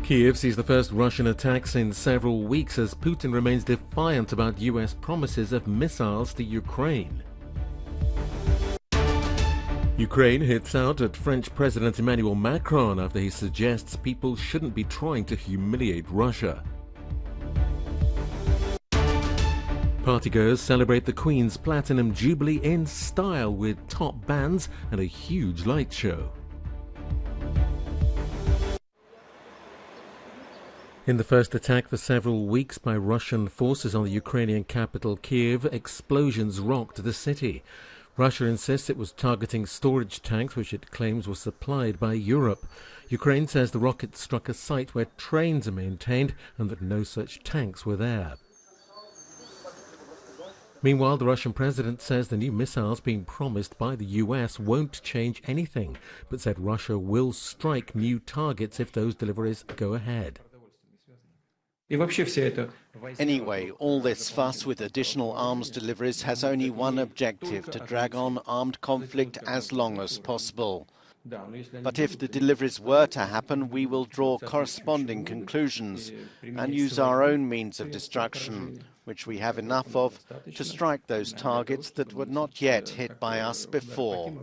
Kyiv sees the first Russian attacks in several weeks as Putin remains defiant about US promises of missiles to Ukraine. Ukraine hits out at French President Emmanuel Macron after he suggests people shouldn't be trying to humiliate Russia. Partygoers celebrate the Queen's Platinum Jubilee in style with top bands and a huge light show. In the first attack for several weeks by Russian forces on the Ukrainian capital Kyiv, explosions rocked the city. Russia insists it was targeting storage tanks which it claims were supplied by Europe. Ukraine says the rocket struck a site where trains are maintained and that no such tanks were there. Meanwhile, the Russian president says the new missiles being promised by the US won't change anything, but said Russia will strike new targets if those deliveries go ahead. Anyway, all this fuss with additional arms deliveries has only one objective: to drag on armed conflict as long as possible. But if the deliveries were to happen, we will draw corresponding conclusions and use our own means of destruction, which we have enough of, to strike those targets that were not yet hit by us before.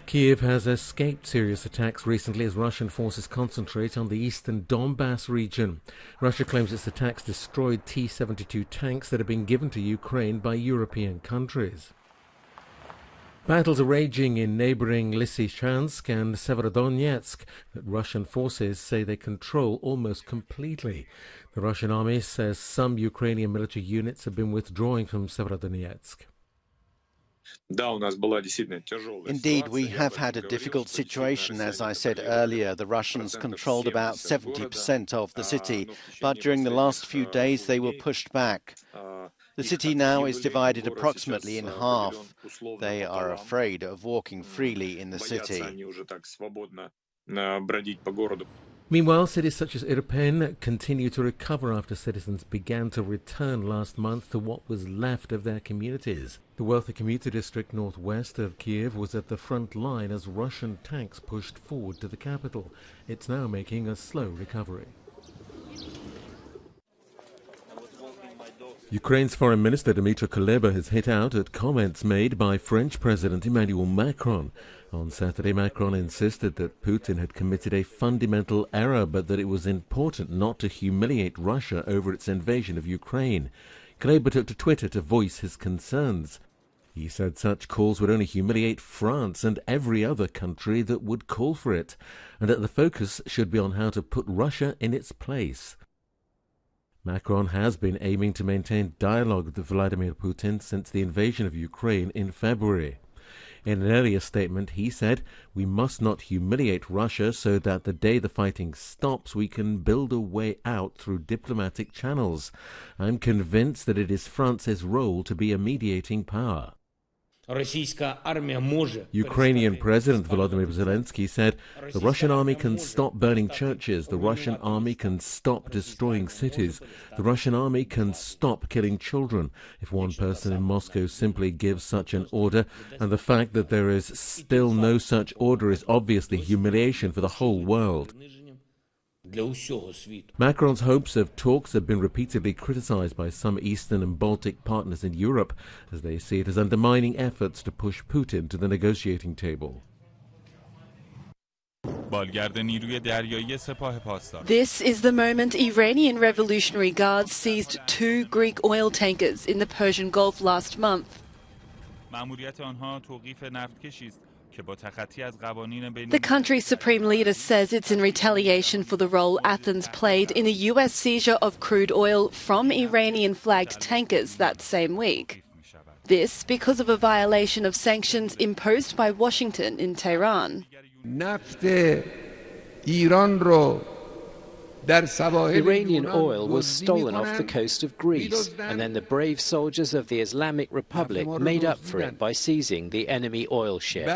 Kyiv has escaped serious attacks recently as Russian forces concentrate on the eastern Donbass region. Russia claims its attacks destroyed T-72 tanks that have been given to Ukraine by European countries. Battles are raging in neighboring Lysychansk and Severodonetsk that Russian forces say they control almost completely. The Russian army says some Ukrainian military units have been withdrawing from Severodonetsk. Indeed, we have had a difficult situation. As I said earlier, the Russians controlled about 70% of the city, but during the last few days they were pushed back. The city now is divided approximately in half. They are afraid of walking freely in the city. Meanwhile, cities such as Irpin continue to recover after citizens began to return last month to what was left of their communities. The wealthy commuter district northwest of Kyiv was at the front line as Russian tanks pushed forward to the capital. It's now making a slow recovery. Ukraine's Foreign Minister Dmytro Kuleba has hit out at comments made by French President Emmanuel Macron. On Saturday, Macron insisted that Putin had committed a fundamental error, but that it was important not to humiliate Russia over its invasion of Ukraine. Kuleba took to Twitter to voice his concerns. He said such calls would only humiliate France and every other country that would call for it, and that the focus should be on how to put Russia in its place. Macron has been aiming to maintain dialogue with Vladimir Putin since the invasion of Ukraine in February. In an earlier statement, he said, "We must not humiliate Russia so that the day the fighting stops, we can build a way out through diplomatic channels. I'm convinced that it is France's role to be a mediating power." Ukrainian President Volodymyr Zelensky said, "The Russian army can stop burning churches, the Russian army can stop destroying cities, the Russian army can stop killing children. If one person in Moscow simply gives such an order, and the fact that there is still no such order is obviously humiliation for the whole world." Macron's hopes of talks have been repeatedly criticized by some Eastern and Baltic partners in Europe, as they see it as undermining efforts to push Putin to the negotiating table. This is the moment Iranian Revolutionary Guards seized 2 Greek oil tankers in the Persian Gulf last month. The country's supreme leader says it's in retaliation for the role Athens played in the US seizure of crude oil from Iranian-flagged tankers that same week. This because of a violation of sanctions imposed by Washington in Tehran. Iranian oil was stolen off the coast of Greece, and then the brave soldiers of the Islamic Republic made up for it by seizing the enemy oil ship.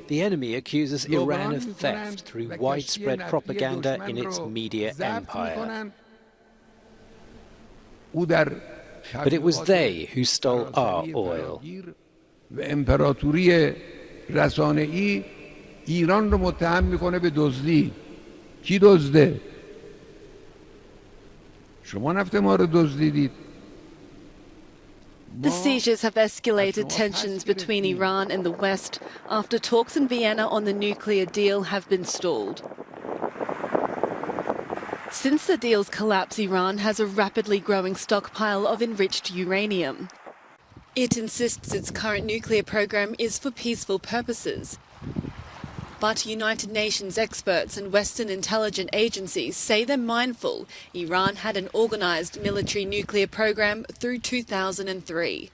The enemy accuses Iran of theft through widespread propaganda in its media empire. But it was they who stole our oil. و امپراتوری رسانه‌ای ایران رو متهم میکنه به دزدی. کی دزده؟ شما نفت ما رو دزدیدید. The seizures have escalated tensions between Iran and the West after talks in Vienna on the nuclear deal have been stalled. Since the deal's collapse, Iran has a rapidly growing stockpile of enriched uranium. It insists its current nuclear program is for peaceful purposes. But United Nations experts and Western intelligence agencies say they're mindful Iran had an organised military nuclear program through 2003.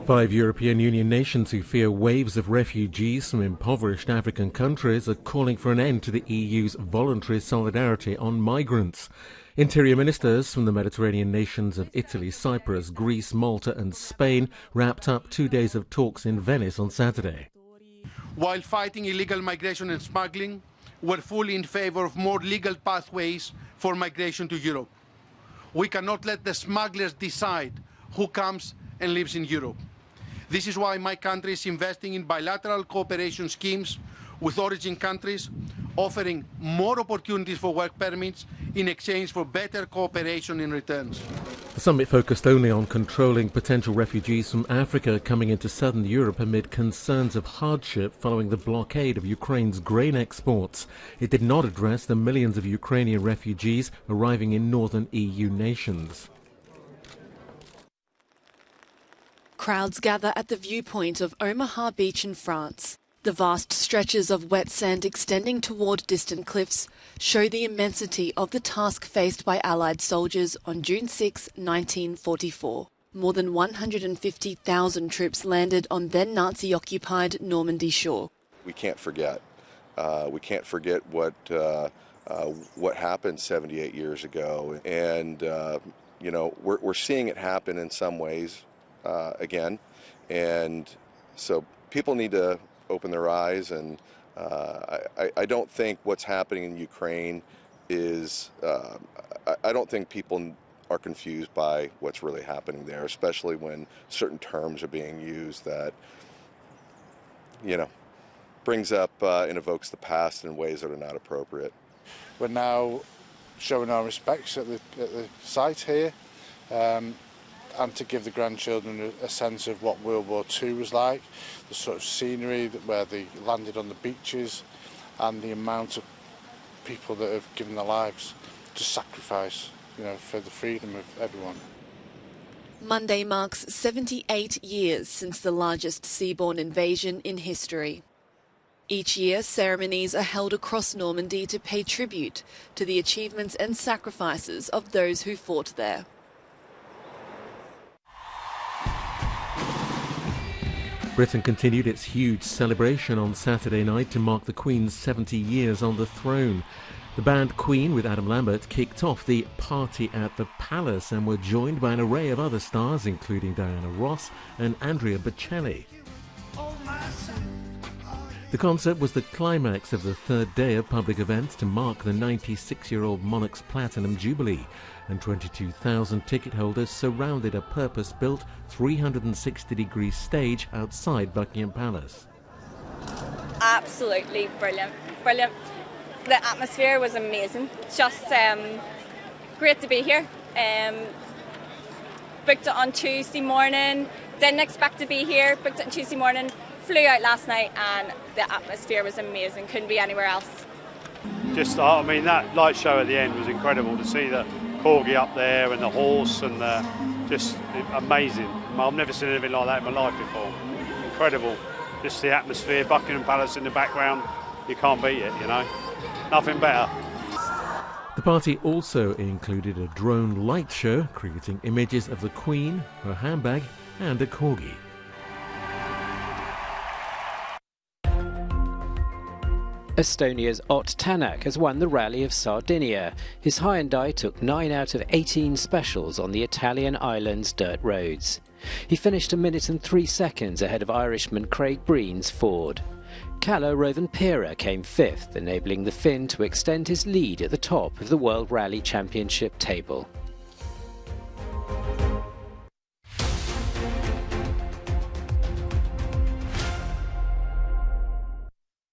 Five European Union nations who fear waves of refugees from impoverished African countries are calling for an end to the EU's voluntary solidarity on migrants. Interior ministers from the Mediterranean nations of Italy, Cyprus, Greece, Malta and Spain wrapped up 2 days of talks in Venice on Saturday. While fighting illegal migration and smuggling, we're fully in favour of more legal pathways for migration to Europe. We cannot let the smugglers decide who comes and lives in Europe. This is why my country is investing in bilateral cooperation schemes with origin countries, offering more opportunities for work permits in exchange for better cooperation in returns. The summit focused only on controlling potential refugees from Africa coming into southern Europe amid concerns of hardship following the blockade of Ukraine's grain exports. It did not address the millions of Ukrainian refugees arriving in northern EU nations. Crowds gather at the viewpoint of Omaha Beach in France. The vast stretches of wet sand extending toward distant cliffs show the immensity of the task faced by Allied soldiers on June 6, 1944. More than 150,000 troops landed on then Nazi-occupied Normandy shore. We can't forget. We can't forget what happened 78 years ago, and you know, we're seeing it happen in some ways again, and so people need to open their eyes, and I don't think what's happening in Ukraine is, I don't think people are confused by what's really happening there, especially when certain terms are being used that, you know, brings up and evokes the past in ways that are not appropriate. We're now showing our respects at the site here, and to give the grandchildren a sense of what World War II was like, the sort of scenery where they landed on the beaches, and the amount of people that have given their lives to sacrifice, you know, for the freedom of everyone. Monday marks 78 years since the largest seaborne invasion in history. Each year, ceremonies are held across Normandy to pay tribute to the achievements and sacrifices of those who fought there. Britain continued its huge celebration on Saturday night to mark the Queen's 70 years on the throne. The band Queen with Adam Lambert kicked off the party at the Palace and were joined by an array of other stars, including Diana Ross and Andrea Bocelli. The concert was the climax of the third day of public events to mark the 96-year-old monarch's platinum jubilee, and 22,000 ticket holders surrounded a purpose-built 360-degree stage outside Buckingham Palace. Absolutely brilliant, brilliant. The atmosphere was amazing, just great to be here. Booked it on Tuesday morning, didn't expect to be here, booked it on Tuesday morning, flew out last night, and the atmosphere was amazing, couldn't be anywhere else. Just, I mean, that light show at the end was incredible to see the corgi up there and the horse, and just amazing. I've never seen anything like that in my life before. Incredible. Just the atmosphere, Buckingham Palace in the background, you can't beat it, you know. Nothing better. The party also included a drone light show, creating images of the Queen, her handbag and a corgi. Estonia's Ott Tänak has won the Rally of Sardinia. His Hyundai took 9 out of 18 specials on the Italian island's dirt roads. He finished 1 minute and 3 seconds ahead of Irishman Craig Breen's Ford. Kalle Rovanperä came fifth, enabling the Finn to extend his lead at the top of the World Rally Championship table.